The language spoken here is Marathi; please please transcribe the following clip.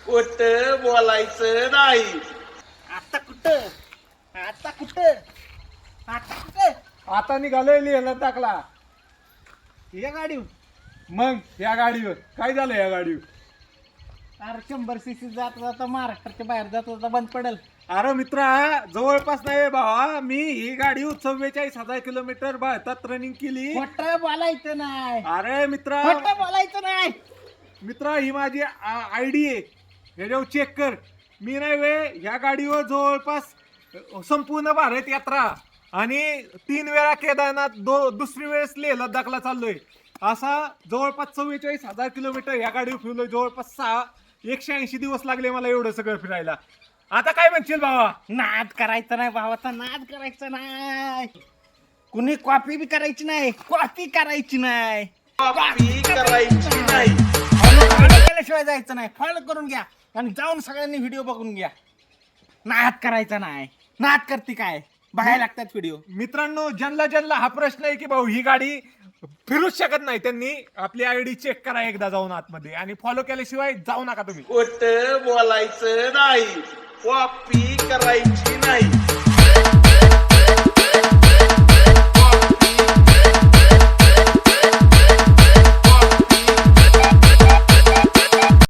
खोट बोलायचं नाही. आता कुठं आता कुठं आता कुठं आता निघालोय लिहायला टाकला. या गाडी मग या गाडीवर काय झालं या गाडीवर? अरे 100cc जात जाता महाराष्ट्राच्या बाहेर जात जाता बंद पडेल. अरे मित्रा जवळपास नाही भावा, मी ही गाडी 44,000 किलोमीटर भारतात रनिंग केली. खोटं बोलायचं नाही. अरे मित्रा खोटं बोलायचं नाही. मित्रा ही माझी आयडी आहे, ह्याच्यावर चेक कर. मी नाही वे ह्या गाडीवर जवळपास संपूर्ण भारत यात्रा आणि 3 वेळा केदारनाथ, दुसरी वेळेस लेह लडाखला चाललोय. असा जवळपास 44,000 किलोमीटर या गाडीवर फिरलोय. जवळपास 180 दिवस लागले मला एवढं सगळं फिरायला. आता काय म्हणशील भावा? नाद करायचा नाही भावाचा, नाद करायचा नाही. कुणी कॉपी बी करायची नाही, कॉपी करायची नाही, कॉपी करायची नाही. फॉलो केल्याशिवाय जायचं नाही. फॉलो करून घ्या आणि जाऊन सगळ्यांनी व्हिडिओ बघून घ्या. नाद करायचा नाही. नाद करते काय, बघायला लागतात व्हिडिओ. मित्रांनो, ज्यांना हा प्रश्न आहे की भाऊ ही गाडी फिरूच शकत नाही, त्यांनी आपली आयडी चेक करा एकदा जाऊन आतमध्ये आणि फॉलो केल्याशिवाय जाऊ नका तुम्ही. खोट बोलायचं नाही. कॉपी करायची नाही.